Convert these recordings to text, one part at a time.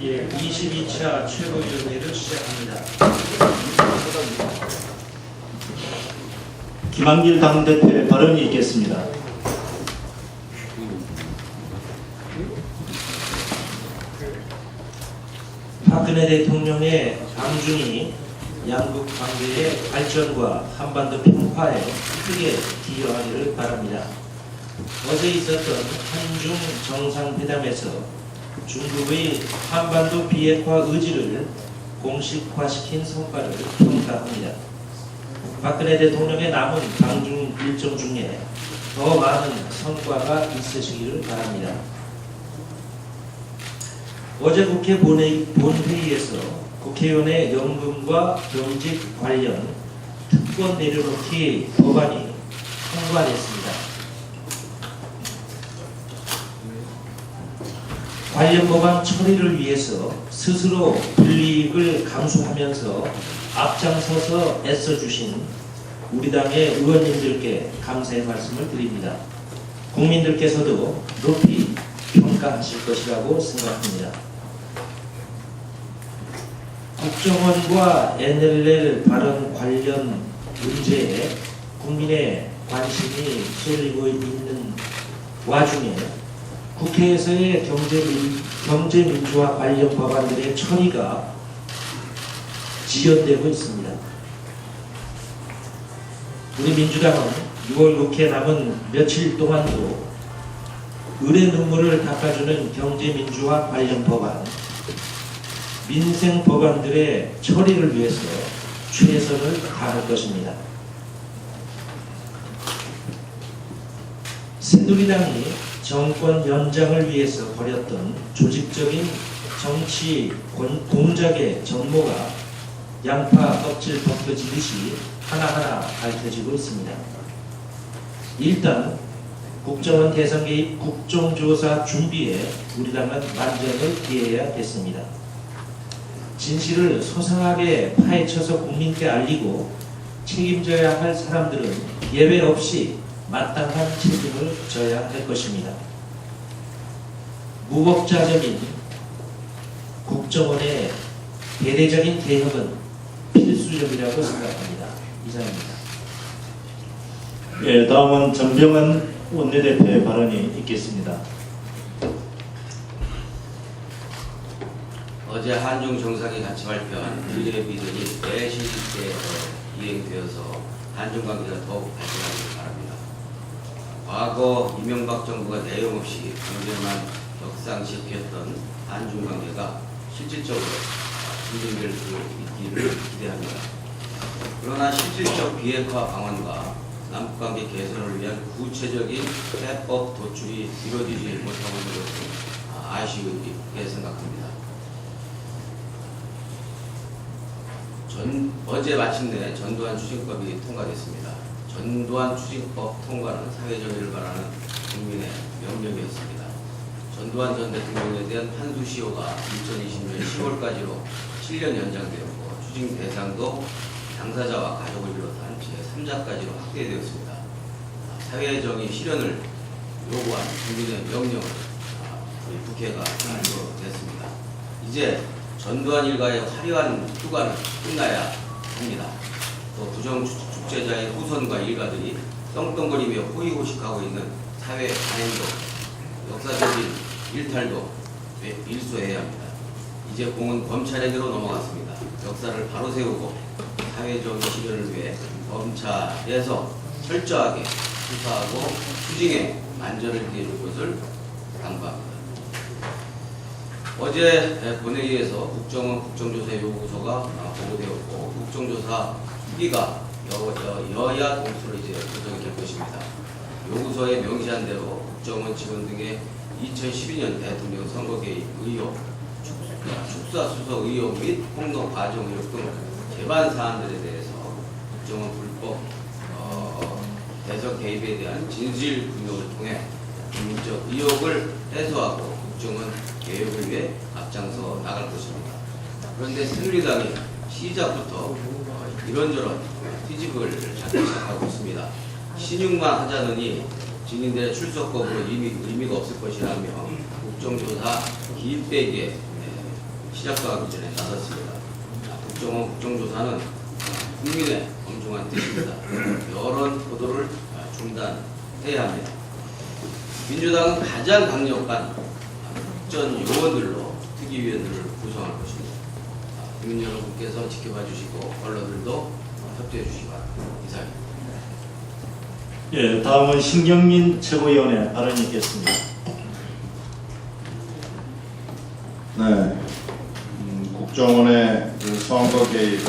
예, 22차 최고위원회를 시작합니다. 김한길 당대표의 발언이 있겠습니다. 박근혜 대통령의 방중이 양국 관계의 발전과 한반도 평화에 크게 기여하기를 바랍니다. 어제 있었던 한중 정상회담에서 중국의 한반도 비핵화 의지를 공식화시킨 성과를 평가합니다. 박근혜 대통령의 남은 방중 일정 중에 더 많은 성과가 있으시기를 바랍니다. 어제 국회 본회의에서 국회의원의 연금과 병직 관련 특권 내려놓기 법안이 통과됐습니다. 관련 법안 처리를 위해서 스스로 불이익을 감수하면서 앞장서서 애써주신 우리 당의 의원님들께 감사의 말씀을 드립니다. 국민들께서도 높이 평가하실 것이라고 생각합니다. 국정원과 NLL 발언 관련 문제에 국민의 관심이 쏠리고 있는 와중에 국회에서의 경제민주화 관련 법안들의 처리가 지연되고 있습니다. 우리 민주당은 6월 국회 남은 며칠 동안도 을의 눈물을 닦아주는 경제민주화 관련 법안, 민생 법안들의 처리를 위해서 최선을 다할 것입니다. 새누리당이 정권 연장을 위해서 벌였던 조직적인 정치 공작의 전모가 양파 껍질 벗겨지듯이 하나하나 밝혀지고 있습니다. 일단 국정원 대상 개입 국정조사 준비에 우리 당은 만전을 기해야겠습니다. 진실을 소상하게 파헤쳐서 국민께 알리고 책임져야 할 사람들은 예외 없이 마땅한 책임을 져야 할 것입니다. 무법자적인 국정원의 대대적인 개혁은 필수적이라고 생각합니다. 이상입니다. 예, 다음은 전병헌 원내대표의 발언이 있겠습니다. 어제 한중 정상이 같이 발표한 미래 비전이 대실제 이행되어서 한중 관계가 더욱 발전하기를 바랍니다. 과거 이명박 정부가 내용 없이 경제만 격상시켰던 한중 관계가 실질적으로 진전될 수 있기를 기대합니다. 그러나 실질적 비핵화 방안과 남북관계 개선을 위한 구체적인 해법 도출이 이루어지지 못하고 있는 것은 아쉬우게 생각합니다. 어제 마침내 전두환 추징법이 통과됐습니다. 전두환 추징법 통과는 사회정의를 바라는 국민의 명령이었습니다. 전두환 전 대통령에 대한 판수시효가 2020년 10월까지로 7년 연장되었고 추징 대상도 당사자와 가족을 비롯한 제3자까지로 확대되었습니다. 사회정의 실현을 요구한 국민의 명령을 우리 국회가 발표됐습니다. 이제 전두환 일가의 화려한 휴가는 끝나야 합니다. 또 부정축제자의 후손과 일가들이 떵떵거리며 호의호식하고 있는 사회 단행도 역사적인 일탈도 일소해야 합니다. 이제 공은 검찰에게로 넘어갔습니다. 역사를 바로 세우고 사회정의 실현을 위해 검찰에서 철저하게 수사하고 추징에 만전을 기해줄 것을 당부합니다. 어제 본회의에서 국정원 국정조사 요구서가 보고되었고 국정조사 후기가 여야 동수로 이제 구성이 될 것입니다. 요구서에 명시한 대로 국정원 직원 등의 2012년 대통령 선거 개입 의혹, 축사수석 의혹 및 폭로 과정 의혹 등 재반 사안들에 대해서 국정원 불법 대선 개입에 대한 진실 규명을 통해 국민적 의혹을 해소하고 국정원 개혁을 위해 앞장서 나갈 것입니다. 그런데 새누리당이 시작부터 이런저런 트집을 잡기 시작하고 있습니다. 신용만 하자느니 증인들의 출석 거부로 의미가 없을 것이라며 국정조사 기입되기에 시작도 하기 전에 나섰습니다. 국정원 국정조사는 국민의 엄중한 뜻입니다. 여론 보도를 중단해야 합니다. 민주당은 가장 강력한 국전 요원들로 특위위원들을 구성할 것입니다. 국민 여러분께서 지켜봐 주시고 언론들도 협조해 주시기 바랍니다. 이상입니다. 예, 다음은 신경민 최고위원의 발언이 있겠습니다. 네, 국정원의 그 선거 개입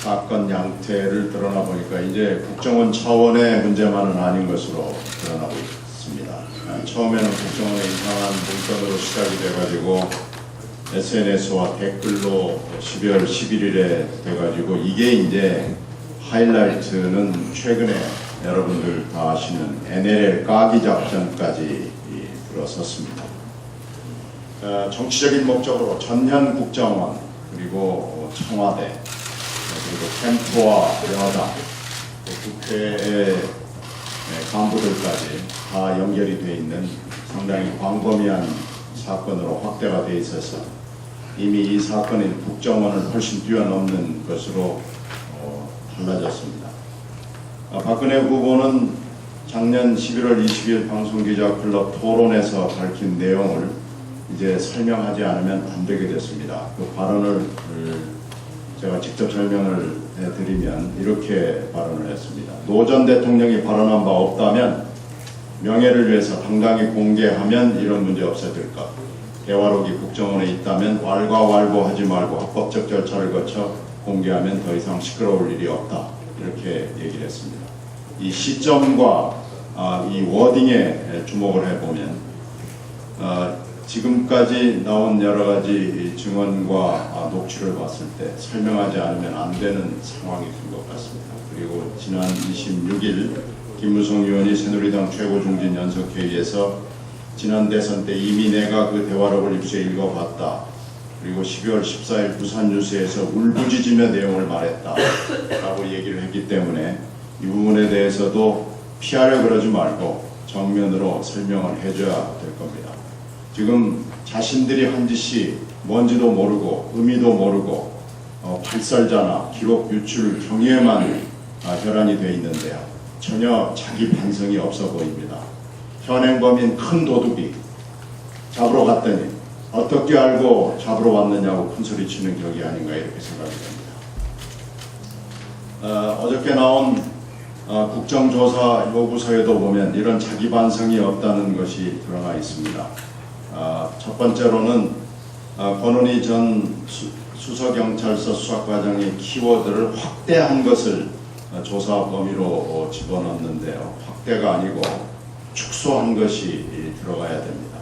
사건 양태를 드러나 보니까 이제 국정원 차원의 문제만은 아닌 것으로 드러나고 있습니다. 처음에는 국정원의 이상한 문건으로 시작이 돼가지고 SNS와 댓글로 12월 11일에 돼가지고 이게 이제 하이라이트는 최근에 여러분들 다 아시는 NLL 까기 작전까지 들어섰습니다. 정치적인 목적으로 전현 국정원 그리고 청와대 그리고 캠프와 여당 국회의 간부들까지 다 연결이 돼 있는 상당히 광범위한 사건으로 확대가 돼 있어서 이미 이 사건이 국정원을 훨씬 뛰어넘는 것으로 달라졌습니다. 박근혜 후보는 작년 11월 20일 방송기자클럽 토론에서 밝힌 내용을 이제 설명하지 않으면 안 되게 됐습니다. 그 발언을 제가 직접 설명을 해드리면 이렇게 발언을 했습니다. 노 전 대통령이 발언한 바 없다면 명예를 위해서 당당히 공개하면 이런 문제 없어질 것. 대화록이 국정원에 있다면 왈가왈부하지 말고 합법적 절차를 거쳐 공개하면 더 이상 시끄러울 일이 없다. 이렇게 얘기를 했습니다. 이 시점과 이 워딩에 주목을 해보면 지금까지 나온 여러 가지 증언과 녹취를 봤을 때 설명하지 않으면 안 되는 상황이 된 것 같습니다. 그리고 지난 26일 김무성 의원이 새누리당 최고중진 연석회의에서 지난 대선 때 이미 내가 그 대화록을 입수해 읽어봤다. 그리고 12월 14일 부산 뉴스에서 울부짖으며 내용을 말했다 라고 얘기를 했기 때문에 이 부분에 대해서도 피하려 그러지 말고 정면으로 설명을 해줘야 될 겁니다. 지금 자신들이 한 짓이 뭔지도 모르고 의미도 모르고 발설자나 기록 유출 경위에만 혈안이 되어 있는데요. 전혀 자기 반성이 없어 보입니다. 현행범인 큰 도둑이 잡으러 갔더니 어떻게 알고 잡으러 왔느냐고 큰소리치는 격이 아닌가 이렇게 생각이 됩니다. 어저께 나온 국정조사 요구서에도 보면 이런 자기 반성이 없다는 것이 드러나 있습니다. 첫 번째로는 권은희 전 수서경찰서 수사과장의 키워드를 확대한 것을 조사 범위로 집어넣는데요. 확대가 아니고 축소한 것이 들어가야 됩니다.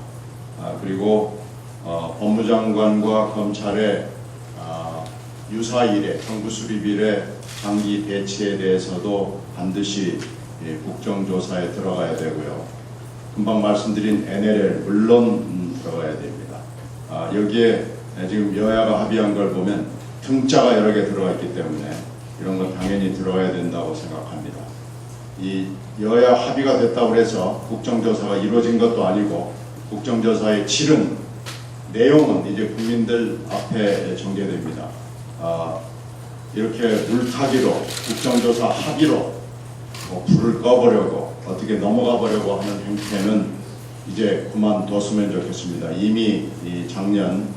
그리고 법무장관과 검찰의 유사 일에 정부 수립 일에 장기 대치에 대해서도 반드시 국정조사에 들어가야 되고요. 금방 말씀드린 NLL 물론 들어가야 됩니다. 여기에 지금 여야가 합의한 걸 보면 등자가 여러 개 들어가 있기 때문에 이런 건 당연히 들어가야 된다고 생각합니다. 이 여야 합의가 됐다고 해서 국정조사가 이루어진 것도 아니고 국정조사의 질은 내용은 이제 국민들 앞에 전개됩니다. 이렇게 물타기로 국정조사 합의로 불을 꺼보려고 어떻게 넘어가 보려고 하는 행태는 이제 그만뒀으면 좋겠습니다. 이미 이 작년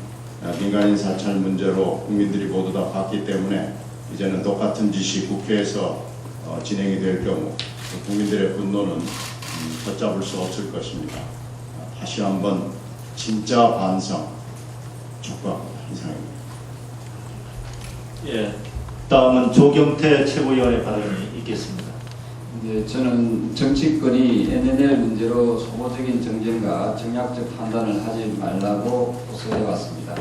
민간인 사찰 문제로 국민들이 모두 다 봤기 때문에 이제는 똑같은 짓이 국회에서 진행이 될 경우 국민들의 분노는 걷잡을 수 없을 것입니다. 다시 한번 진짜 반성 촉구합니다. 이상입니다. 예, 다음은 조경태 최고위원의 발언이 있겠습니다. 네, 저는 정치권이 NLL 문제로 소모적인 정쟁과 정략적 판단을 하지 말라고 호소해왔습니다.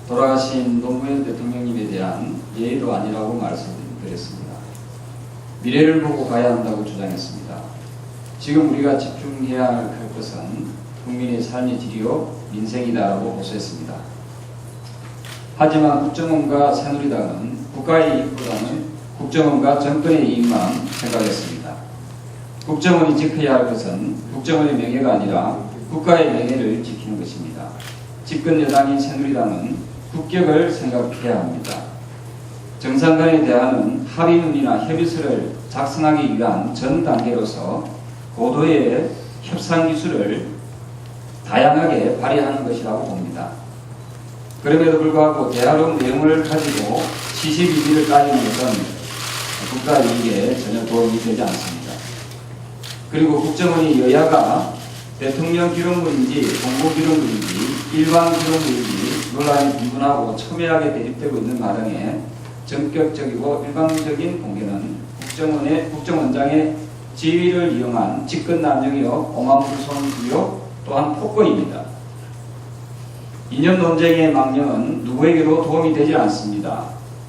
돌아가신 노무현 대통령님에 대한 예의도 아니라고 말씀드렸습니다. 미래를 보고 가야 한다고 주장했습니다. 지금 우리가 집중해야 할 것은 국민의 삶의 질이요 민생이다라고 호소했습니다. 하지만 국정원과 새누리당은 국가의 이익보다는 국정원과 정권의 이익만 생각했습니다. 국정원이 지켜야 할 것은 국정원의 명예가 아니라 국가의 명예를 지키는 것입니다. 집권 여당인 새누리당은 국격을 생각해야 합니다. 정상 간의 대화는 합의문이나 협의서를 작성하기 위한 전 단계로서 고도의 협상 기술을 다양하게 발휘하는 것이라고 봅니다. 그럼에도 불구하고 대화록 내용을 가지고 시시 비비를 따지는 것은 국가 이익에 전혀 도움이 되지 않습니다. 그리고 국정원이 여야가 대통령 기록물인지 공보기록물인지 일반 기록물인지 논란이 분분하고 첨예하게 대립되고 있는 마당에 전격적이고 일방적인 공개는 국정원장의 지위를 이용한 직권남용이요 오만불손 의혹 또한 폭거입니다. 이념 논쟁의 망령은 누구에게도 도움이 되지 않습니다.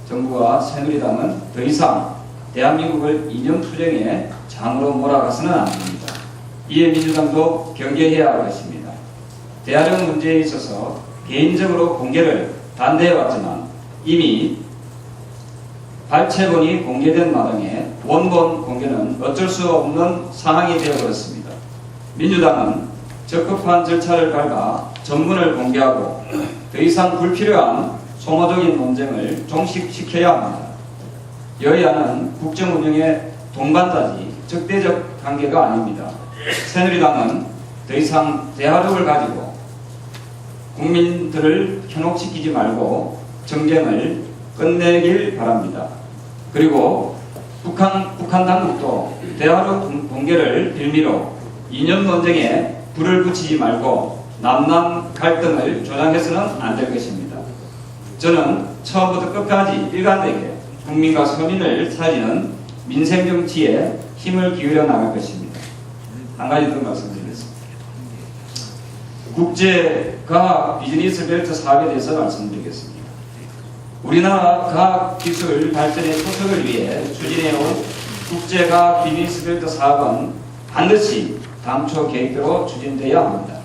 정부와 새누리당은 더 이상 대한민국을 이념 투쟁의 장으로 몰아가서는 안 됩니다. 이에 민주당도 경계해야 할 것입니다. 대화력 문제에 있어서 개인적으로 공개를 반대해왔지만 이미 발췌본이 공개된 마당에 원본 공개는 어쩔 수 없는 상황이 되어버렸습니다. 민주당은 적급한 절차를 밟아 전문을 공개하고 더 이상 불필요한 소모적인 논쟁을 종식시켜야 합니다. 여야는 국정 운영의 동반자지 적대적 관계가 아닙니다. 새누리당은 더 이상 대화력을 가지고 국민들을 현혹시키지 말고 정쟁을 끝내길 바랍니다. 그리고 북한 당국도 대화력 공개를 빌미로 이념 논쟁에 불을 붙이지 말고 남남 갈등을 조장해서는 안 될 것입니다. 저는 처음부터 끝까지 일관되게 국민과 서민을 살리는 민생 정치에 힘을 기울여 나갈 것입니다. 한 가지 더 말씀드리겠습니다. 국제과학 비즈니스 벨트 사업에 대해서 말씀드리겠습니다. 우리나라 과학기술 발전의 초석을 위해 추진해온 국제과학 비즈니스 벨트 사업은 반드시 당초 계획대로 추진되어야 합니다.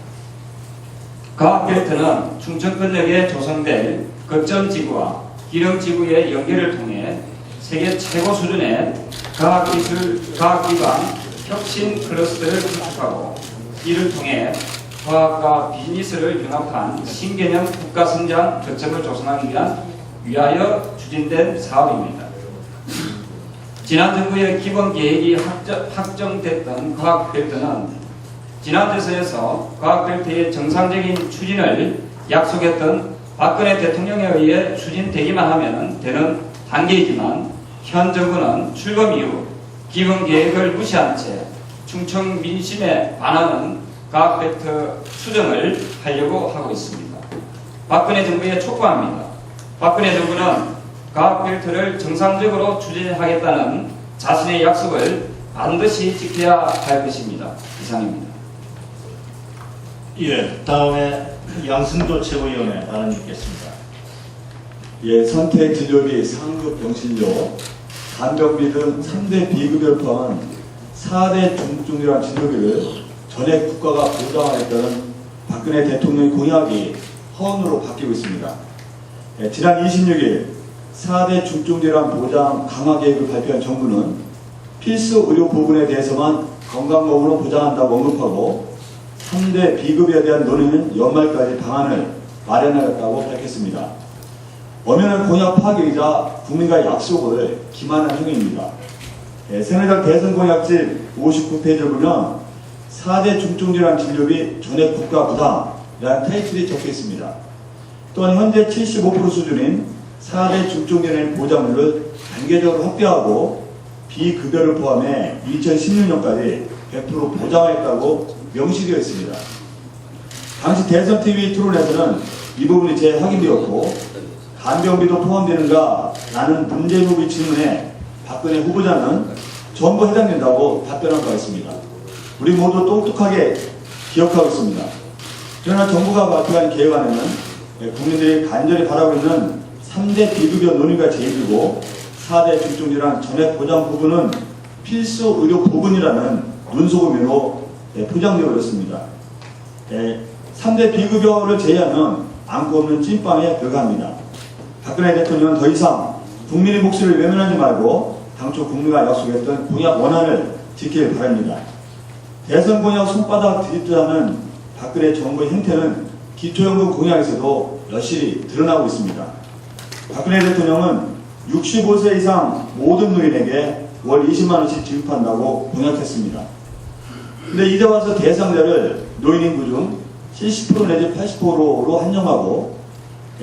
과학벨트는 충청권역에 조성될 거점지구와 기령지구의 연계를 통해 세계 최고 수준의 과학기관 혁신 클러스터를 구축하고 이를 통해 과학과 비즈니스를 융합한 신개념 국가성장 거점을 조성하기 위하여 추진된 사업입니다. 지난 정부의 기본 계획이 확정됐던 과학벨트는 지난 대선에서 과학벨트의 정상적인 추진을 약속했던 박근혜 대통령에 의해 추진되기만 하면 되는 단계이지만 현 정부는 출범 이후 기본 계획을 무시한 채 충청 민심에 반하는 과학벨트 수정을 하려고 하고 있습니다. 박근혜 정부에 촉구합니다. 박근혜 정부는 과학벨트를 정상적으로 추진하겠다는 자신의 약속을 반드시 지켜야 할 것입니다. 이상입니다. 예, 다음에 양승조 최고위원의 발언 있겠습니다. 예, 선택진료비, 상급 병실료, 간병비 등 3대 비급여를 포함한 4대 중증질환 진료비를 전액 국가가 보장하겠다는 박근혜 대통령의 공약이 허언으로 바뀌고 있습니다. 예, 지난 26일 4대 중증질환 보장 강화 계획을 발표한 정부는 필수 의료 부분에 대해서만 건강보험으로 보장한다고 언급하고 3대 비급여에 대한 논의는 연말까지 방안을 마련하겠다고 밝혔습니다. 엄연한 공약 파괴이자 국민과의 약속을 기만한 행위입니다. 새누리당 대선 공약집 59페이지를 보면 4대 중증질환 진료비 전액 국가 부담이라는 타이틀이 적혀 있습니다. 또한 현재 75% 수준인 4대 중증질환 보장률을 단계적으로 확대하고 비급여를 포함해 2016년까지 100% 보장하겠다고 명시되어 있습니다. 당시 대선 TV 토론에서는 이 부분이 재확인되었고 간병비도 포함되는가 라는 문제의혹의 질문에 박근혜 후보자는 전부 해당된다고 답변한 바 있습니다. 우리 모두 똑똑하게 기억하고 있습니다. 그러나 정부가 발표한 계획안에는 국민들이 간절히 바라고 있는 3대 비급여 논의가 제일이고 4대 중증질환 전액 보장 부분은 필수 의료 부분이라는 눈속임으로 포장되어 버렸습니다. 3대 비급여를 제외하면 안고 없는 찐빵에 불과합니다. 박근혜 대통령은 더 이상 국민의 목소리를 외면하지 말고 당초 국민과 약속했던 공약 원안을 지키길 바랍니다. 대선 공약 손바닥 뒤집자는 박근혜 정부의 행태는 기초연금 공약에서도 여실히 드러나고 있습니다. 박근혜 대통령은 65세 이상 모든 노인에게 월 20만 원씩 지급한다고 공약했습니다. 근데 이제 와서 대상자를 노인 인구 중 70% 내지 80%로 한정하고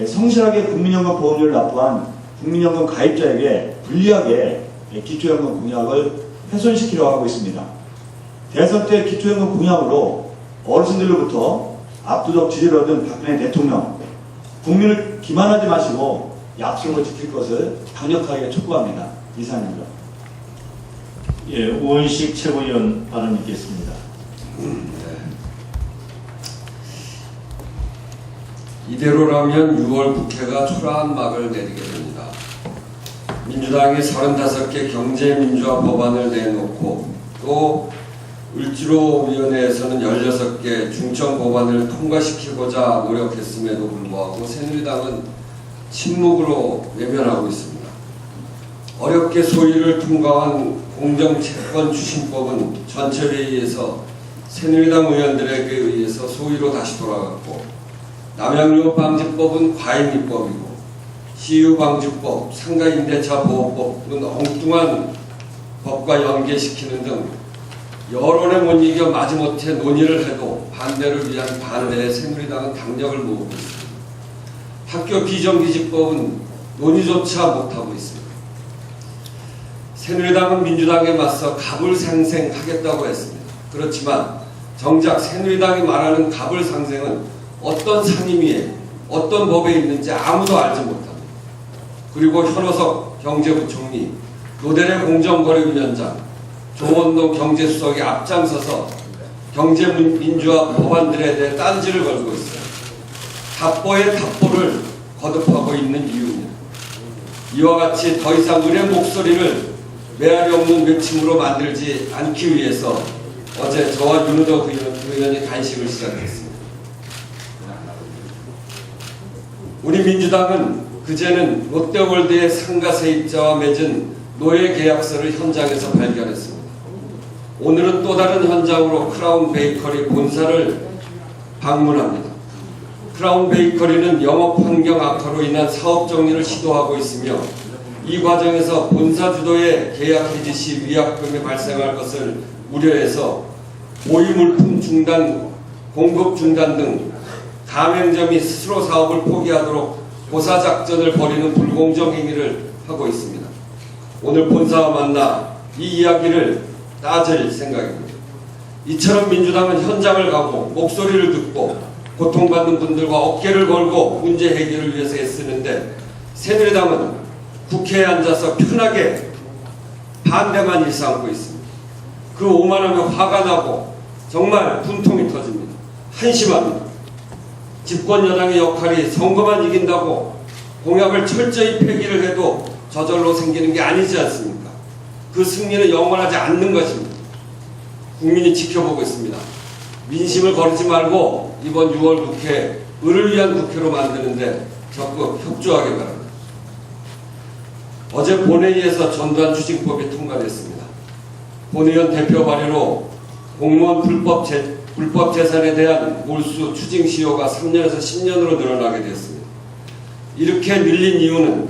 성실하게 국민연금 보험료를 납부한 국민연금 가입자에게 불리하게 기초연금 공약을 훼손시키려고 하고 있습니다. 대선 때 기초연금 공약으로 어르신들로부터 압도적 지지를 얻은 박근혜 대통령, 국민을 기만하지 마시고 약속을 지킬 것을 강력하게 촉구합니다. 이상입니다. 예, 우원식 최고위원 발언 있겠습니다. 이대로라면 6월 국회가 초라한 막을 내리게 됩니다. 민주당이 35개 경제민주화 법안을 내놓고 또 을지로위원회에서는 16개 중청 법안을 통과시키고자 노력했음에도 불구하고 새누리당은 침묵으로 외면하고 있습니다. 어렵게 소위를 통과한 공정채권추진법은 전체회의에서 새누리당 의원들에게 의해서 소위로 다시 돌아갔고, 남양유업방지법은 과잉입법이고, 시유방지법, 상가임대차 보호법은 엉뚱한 법과 연계시키는 등 여론에 못 이겨 마지못해 논의를 해도 반대를 위한 반대에 새누리당은 당력을 모으고 있습니다. 학교 비정규직법은 논의조차 못하고 있습니다. 새누리당은 민주당에 맞서 갑을상생하겠다고 했습니다. 그렇지만 정작 새누리당이 말하는 갑을상생은 어떤 상임위에 어떤 법에 있는지 아무도 알지 못합니다. 그리고 현호석 경제부총리, 노대래 공정거래위원장, 조원동 경제수석이 앞장서서 경제민주화 법안들에 대해 딴지를 걸고 있어요. 답보의 답보를 거듭하고 있는 이유입니다. 이와 같이 더 이상 을의 목소리를 메아리 없는 외침으로 만들지 않기 위해서 어제 저와 윤우덕 의원이 단식을 시작했습니다. 우리 민주당은 그제는 롯데월드의 상가 세입자와 맺은 노예 계약서를 현장에서 발견했습니다. 오늘은 또 다른 현장으로 크라운 베이커리 본사를 방문합니다. 크라운 베이커리는 영업 환경 악화로 인한 사업 정리를 시도하고 있으며 이 과정에서 본사 주도의 계약 해지 시 위약금이 발생할 것을 우려해서 모의 물품 중단, 공급 중단 등 가맹점이 스스로 사업을 포기하도록 고사 작전을 벌이는 불공정 행위를 하고 있습니다. 오늘 본사와 만나 이 이야기를 따질 생각입니다. 이처럼 민주당은 현장을 가고 목소리를 듣고 고통받는 분들과 어깨를 걸고 문제 해결을 위해서 애쓰는데 새누리당은 국회에 앉아서 편하게 반대만 일삼고 있습니다. 그 오만하면 화가 나고 정말 분통이 터집니다. 한심합니다. 집권 여당의 역할이 선거만 이긴다고 공약을 철저히 폐기를 해도 저절로 생기는 게 아니지 않습니까? 그 승리는 영원하지 않는 것입니다. 국민이 지켜보고 있습니다. 민심을 거르지 말고 이번 6월 국회 을을 위한 국회로 만드는데 적극 협조하기 바랍니다. 어제 본회의에서 전두환 추징법이 통과됐습니다. 본의원 대표 발의로 공무원 불법 재산에 대한 몰수 추징 시효가 3년에서 10년으로 늘어나게 되었습니다. 이렇게 늘린 이유는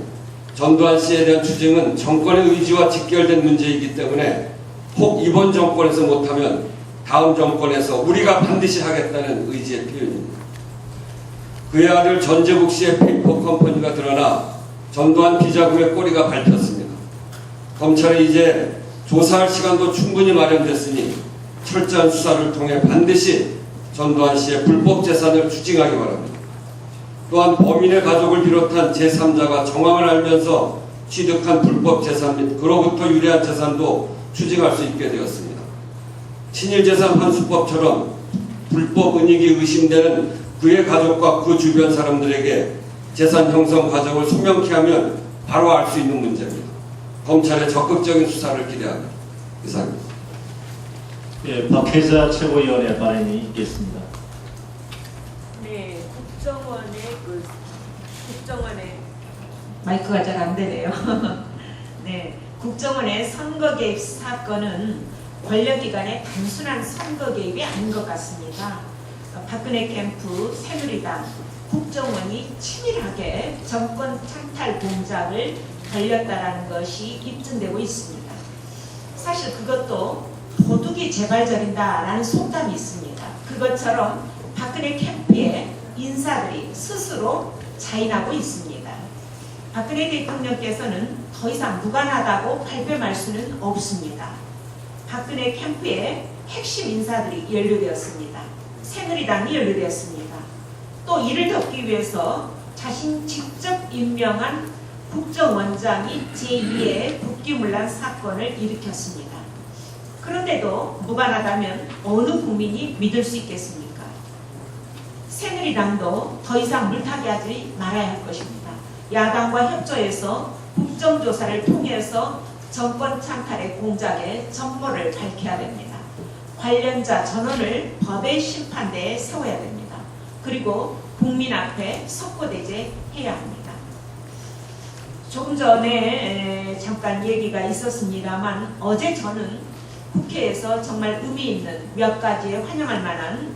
전두환 씨에 대한 추징은 정권의 의지와 직결된 문제이기 때문에 혹 이번 정권에서 못하면 다음 정권에서 우리가 반드시 하겠다는 의지의 표현입니다. 그의 아들 전재국 씨의 페이퍼 컴퍼니가 드러나 전두환 비자금의 꼬리가 밟혔습니다. 검찰이 이제 조사할 시간도 충분히 마련됐으니 철저한 수사를 통해 반드시 전두환 씨의 불법 재산을 추징하기 바랍니다. 또한 범인의 가족을 비롯한 제3자가 정황을 알면서 취득한 불법 재산 및 그로부터 유래한 재산도 추징할 수 있게 되었습니다. 친일재산 환수법처럼 불법 은닉이 의심되는 그의 가족과 그 주변 사람들에게 재산 형성 과정을 소명케 하면 바로 알 수 있는 문제입니다. 검찰의 적극적인 수사를 기대합니다. 이상입니다. 예, 박혜자 최고위원의 발언이 있겠습니다. 네, 국정원의 마이크가 잘 안 되네요. 네, 국정원의 선거 개입 사건은 권력기관의 단순한 선거 개입이 아닌 것 같습니다. 박근혜 캠프 새누리당 국정원이 치밀하게 정권 창탈 공작을 벌였다라는 것이 입증되고 있습니다. 사실 그것도 도둑이 재발 저린다라는 속담이 있습니다. 그것처럼 박근혜 캠프의 인사들이 스스로 자인하고 있습니다. 박근혜 대통령께서는 더 이상 무관하다고 발뺌할 수는 없습니다. 박근혜 캠프의 핵심 인사들이 연루되었습니다. 새누리당이 연루되었습니다. 또 이를 덮기 위해서 자신 직접 임명한 국정원장이 제2의 국기문란 사건을 일으켰습니다. 그런데도 무관하다면 어느 국민이 믿을 수 있겠습니까? 새누리당도 더 이상 물타기 하지 말아야 할 것입니다. 야당과 협조해서 국정조사를 통해서 정권 창탈의 공작의 전모를 밝혀야 됩니다. 관련자 전원을 법의 심판대에 세워야 됩니다. 그리고 국민 앞에 석고대죄해야 합니다. 조금 전에 잠깐 얘기가 있었습니다만 어제 저는 국회에서 정말 의미 있는 몇 가지의 환영할 만한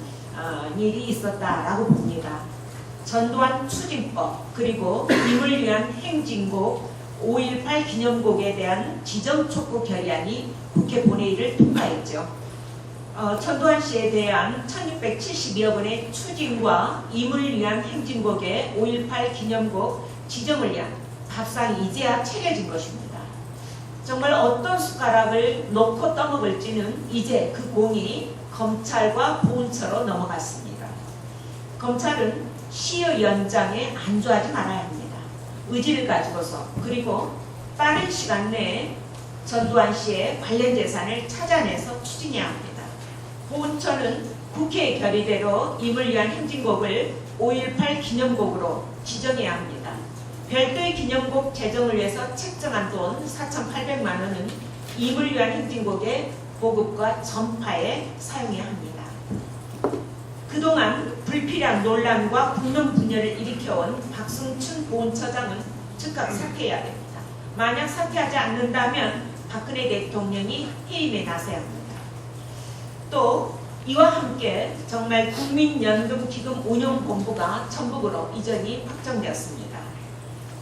일이 있었다라고 봅니다. 전두환 추징법 그리고 임을 위한 행진곡 5.18 기념곡에 대한 지정 촉구 결의안이 국회 본회의를 통과했죠. 전두환 씨에 대한 1672억 원의 추징과 임을 위한 행진곡의 5.18 기념곡 지정을 위한 밥상이 이제야 차려진 것입니다. 정말 어떤 숟가락을 놓고 떠먹을지는 이제 그 공이 검찰과 보훈처로 넘어갔습니다. 검찰은 시효 연장에 안주하지 말아야 합니다. 의지를 가지고서 그리고 빠른 시간 내에 전두환 씨의 관련 재산을 찾아내서 추징해야 합니다. 보훈처는 국회의 결의대로 임을 위한 행진곡을 5.18 기념곡으로 지정해야 합니다. 별도의 기념곡 제정을 위해서 책정한 돈 4,800만 원은 임을 위한 행진곡의 보급과 전파에 사용해야 합니다. 그동안 불필요한 논란과 국론 분열을 일으켜온 박승춘 보훈처장은 즉각 사퇴해야 됩니다. 만약 사퇴하지 않는다면 박근혜 대통령이 해임에 나서야 합니다. 또 이와 함께 정말 국민연금기금 운용본부가 전북으로 이전이 확정되었습니다.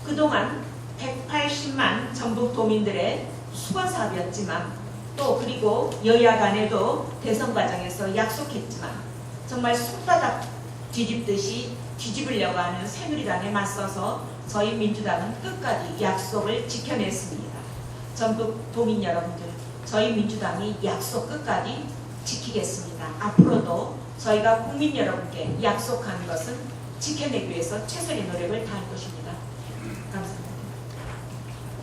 그동안 180만 전북도민들의 수건사업이었지만 또 그리고 여야 간에도 대선 과정에서 약속했지만 정말 손바닥 뒤집듯이 뒤집으려고 하는 새누리당에 맞서서 저희 민주당은 끝까지 약속을 지켜냈습니다. 전북 도민 여러분들, 저희 민주당이 약속 끝까지 지키겠습니다. 앞으로도 저희가 국민 여러분께 약속한 것은 지켜내기 위해서 최선의 노력을 다할 것입니다. 감사합니다.